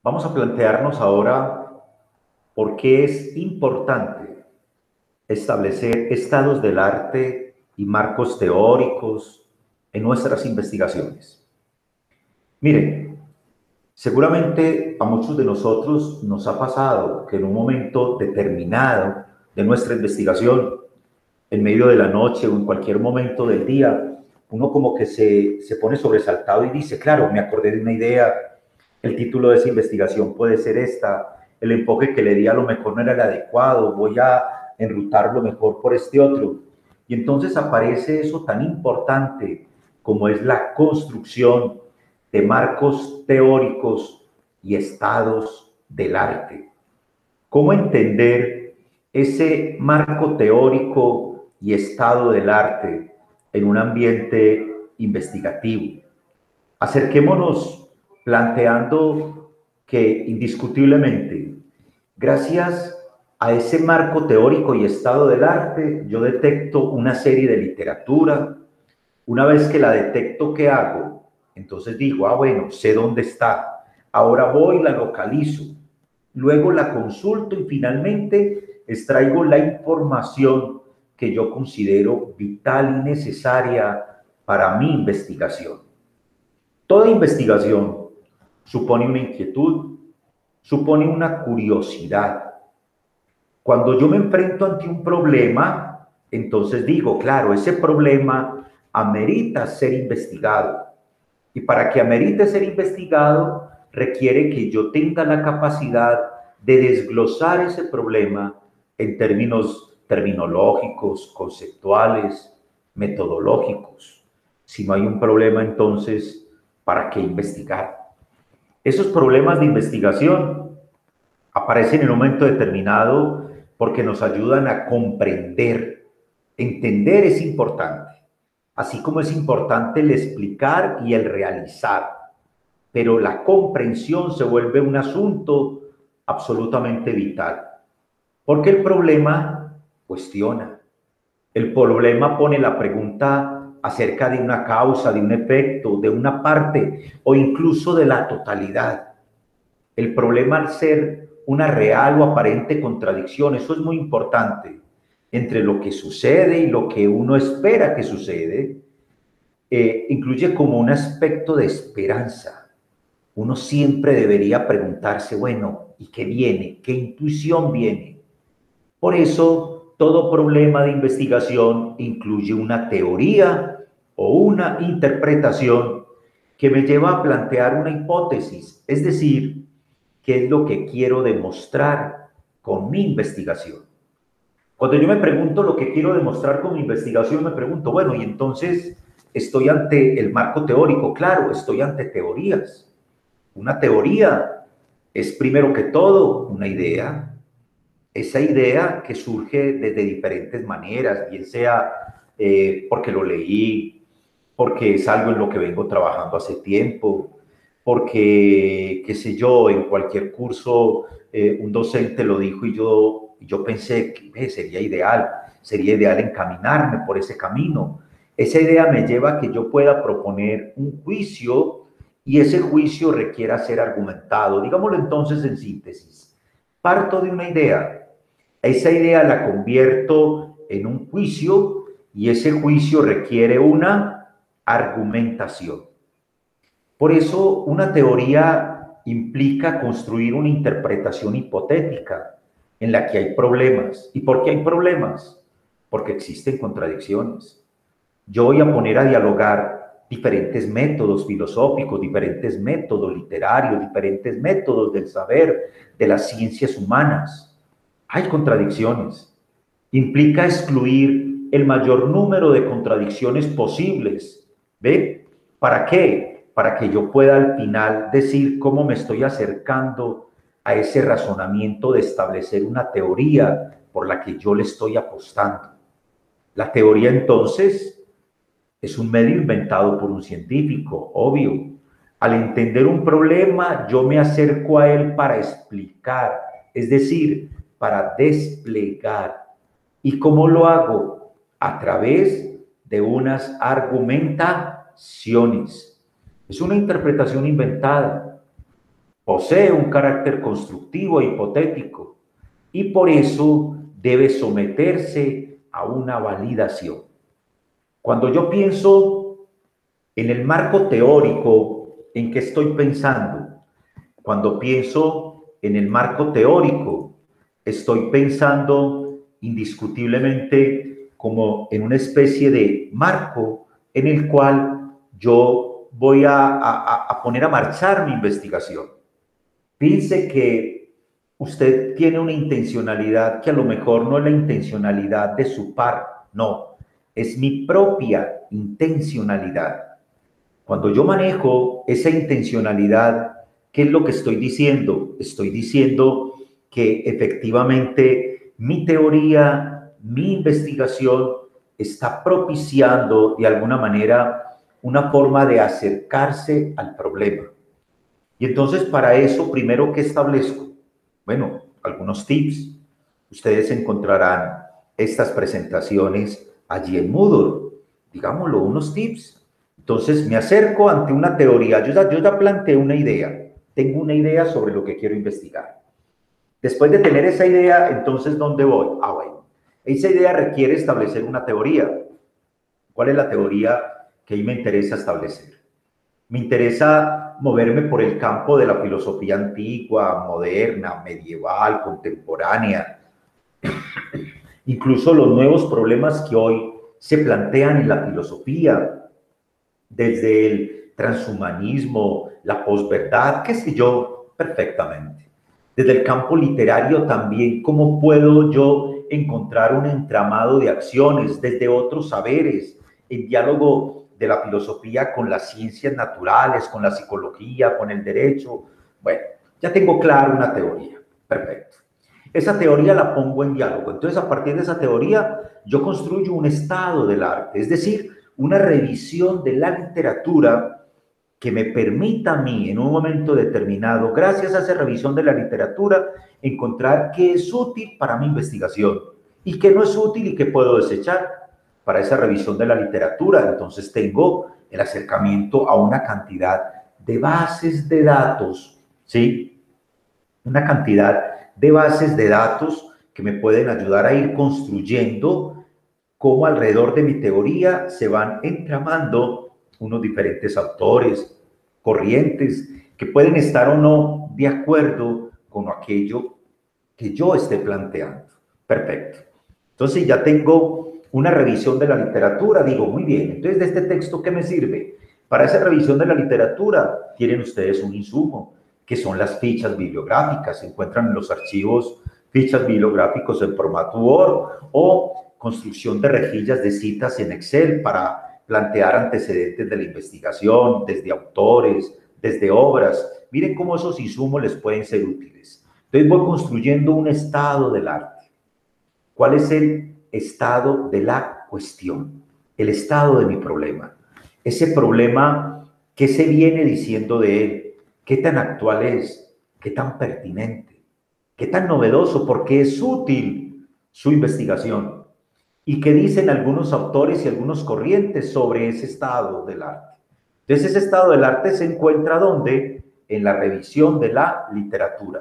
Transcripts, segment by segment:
Vamos a plantearnos ahora por qué es importante establecer estados del arte y marcos teóricos en nuestras investigaciones. Miren, seguramente a muchos de nosotros nos ha pasado que en un momento determinado de nuestra investigación, en medio de la noche o en cualquier momento del día, uno como que se pone sobresaltado y dice, claro, me acordé de una idea, el título de esa investigación puede ser esta, el enfoque que le di a lo mejor no era el adecuado, voy a enrutarlo mejor por este otro. Y entonces aparece eso tan importante como es la construcción de marcos teóricos y estados del arte. ¿Cómo entender ese marco teórico y estado del arte en un ambiente investigativo? Acerquémonos planteando que indiscutiblemente, gracias a ese marco teórico y estado del arte, yo detecto una serie de literatura. Una vez que la detecto, ¿qué hago? Entonces digo, bueno, sé dónde está. Ahora voy, la localizo. Luego la consulto y finalmente extraigo la información que yo considero vital y necesaria para mi investigación. Toda investigación supone una inquietud, supone una curiosidad. Cuando yo me enfrento ante un problema, entonces digo, claro, ese problema amerita ser investigado. Y para que amerite ser investigado, requiere que yo tenga la capacidad de desglosar ese problema en términos terminológicos, conceptuales, metodológicos. Si no hay un problema, entonces, ¿para qué investigar? Esos problemas de investigación aparecen en un momento determinado porque nos ayudan a comprender. Entender es importante, así como es importante el explicar y el realizar, pero la comprensión se vuelve un asunto absolutamente vital, porque el problema cuestiona, el problema pone la pregunta acerca de una causa, de un efecto, de una parte o incluso de la totalidad. El problema al ser una real o aparente contradicción, eso es muy importante, entre lo que sucede y lo que uno espera que sucede, incluye como un aspecto de esperanza. Uno siempre debería preguntarse, bueno, ¿y qué viene? ¿Qué intuición viene? Por eso, todo problema de investigación incluye una teoría o una interpretación que me lleva a plantear una hipótesis, es decir, qué es lo que quiero demostrar con mi investigación. Cuando yo me pregunto lo que quiero demostrar con mi investigación, me pregunto, bueno, y entonces estoy ante el marco teórico, claro, estoy ante teorías. Una teoría es primero que todo una idea, esa idea que surge desde diferentes maneras, bien sea porque lo leí, porque es algo en lo que vengo trabajando hace tiempo, porque, qué sé yo, en cualquier curso un docente lo dijo y yo pensé que sería ideal encaminarme por ese camino. Esa idea me lleva a que yo pueda proponer un juicio y ese juicio requiera ser argumentado. Digámoslo entonces en síntesis. Parto de una idea, esa idea la convierto en un juicio y ese juicio requiere una argumentación. Por eso, una teoría implica construir una interpretación hipotética en la que hay problemas. ¿Y por qué hay problemas? Porque existen contradicciones. Yo voy a poner a dialogar diferentes métodos filosóficos, diferentes métodos literarios, diferentes métodos del saber, de las ciencias humanas. Hay contradicciones. Implica excluir el mayor número de contradicciones posibles. ¿Ve? ¿Para qué? Para que yo pueda al final decir cómo me estoy acercando a ese razonamiento de establecer una teoría por la que yo le estoy apostando. La teoría entonces es un medio inventado por un científico, obvio. Al entender un problema, yo me acerco a él para explicar, es decir, para desplegar. ¿Y cómo lo hago? A través de unas argumentaciones. Es una interpretación inventada. posee un carácter constructivo e hipotético y por eso debe someterse a una validación. Cuando yo pienso en el marco teórico en que estoy pensando, cuando pienso en el marco teórico, estoy pensando indiscutiblemente como en una especie de marco en el cual yo voy a poner a marchar mi investigación. Piense que usted tiene una intencionalidad que a lo mejor no es la intencionalidad de su par, no, es mi propia intencionalidad. Cuando yo manejo esa intencionalidad, ¿qué es lo que estoy diciendo? Estoy diciendo que efectivamente mi teoría, mi investigación está propiciando de alguna manera una forma de acercarse al problema. Y entonces para eso, primero, ¿qué establezco? Bueno, algunos tips. Ustedes encontrarán estas presentaciones allí en Moodle. Digámoslo, unos tips. Entonces me acerco ante una teoría. Yo ya planteé una idea. Tengo una idea sobre lo que quiero investigar. Después de tener esa idea, entonces, ¿dónde voy? Ah, bueno. Esa idea requiere establecer una teoría. ¿Cuál es la teoría que ahí me interesa establecer? Me interesa moverme por el campo de la filosofía antigua, moderna, medieval, contemporánea, incluso los nuevos problemas que hoy se plantean en la filosofía, desde el transhumanismo, la posverdad, qué sé yo, perfectamente. Desde el campo literario también, ¿cómo puedo yo encontrar un entramado de acciones desde otros saberes, en diálogo de la filosofía con las ciencias naturales, con la psicología, con el derecho? Bueno, ya tengo claro una teoría, perfecto. Esa teoría la pongo en diálogo. Entonces, a partir de esa teoría, yo construyo un estado del arte, es decir, una revisión de la literatura que me permita a mí, en un momento determinado, gracias a esa revisión de la literatura, encontrar qué es útil para mi investigación y qué no es útil y qué puedo desechar para esa revisión de la literatura. Entonces, tengo el acercamiento a una cantidad de bases de datos, ¿sí? Una cantidad de bases de datos que me pueden ayudar a ir construyendo cómo alrededor de mi teoría se van entramando unos diferentes autores, corrientes, que pueden estar o no de acuerdo con aquello que yo esté planteando. Perfecto. Entonces ya tengo una revisión de la literatura, digo, muy bien, entonces de este texto, ¿qué me sirve? Para esa revisión de la literatura tienen ustedes un insumo, que son las fichas bibliográficas. Se encuentran en los archivos fichas bibliográficos en formato Word o construcción de rejillas de citas en Excel para plantear antecedentes de la investigación, desde autores, desde obras. Miren cómo esos insumos les pueden ser útiles. Entonces voy construyendo un estado del arte. ¿Cuál es el estado de la cuestión? El estado de mi problema. Ese problema, ¿qué se viene diciendo de él? ¿Qué tan actual es? ¿Qué tan pertinente? ¿Qué tan novedoso? Porque es útil su investigación. ¿Y qué dicen algunos autores y algunos corrientes sobre ese estado del arte? Entonces, ese estado del arte se encuentra ¿dónde? En la revisión de la literatura.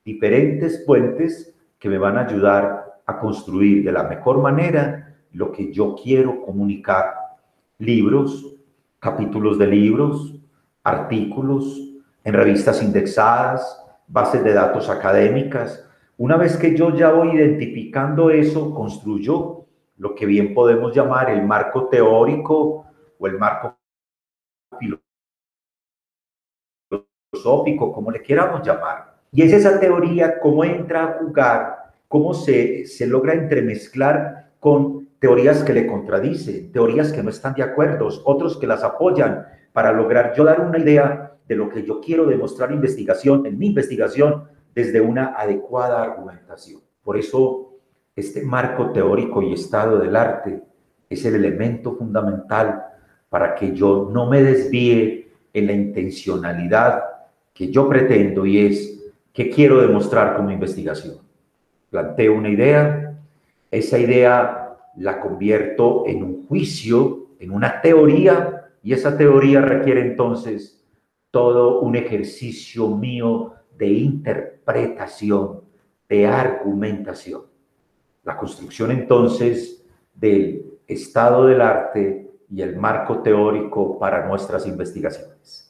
Diferentes fuentes que me van a ayudar a construir de la mejor manera lo que yo quiero comunicar. Libros, capítulos de libros, artículos, en revistas indexadas, bases de datos académicas. Una vez que yo ya voy identificando eso, construyo lo que bien podemos llamar el marco teórico o el marco filosófico, como le queramos llamar. Y es esa teoría cómo entra a jugar, cómo se logra entremezclar con teorías que le contradicen, teorías que no están de acuerdo, otros que las apoyan, para lograr yo dar una idea de lo que yo quiero demostrar en mi investigación, desde una adecuada argumentación. Por eso, este marco teórico y estado del arte es el elemento fundamental para que yo no me desvíe en la intencionalidad que yo pretendo, y es que quiero demostrar como investigación. Planteo una idea, esa idea la convierto en un juicio, en una teoría, y esa teoría requiere entonces todo un ejercicio mío de interpretación, de argumentación. La construcción entonces del estado del arte y el marco teórico para nuestras investigaciones.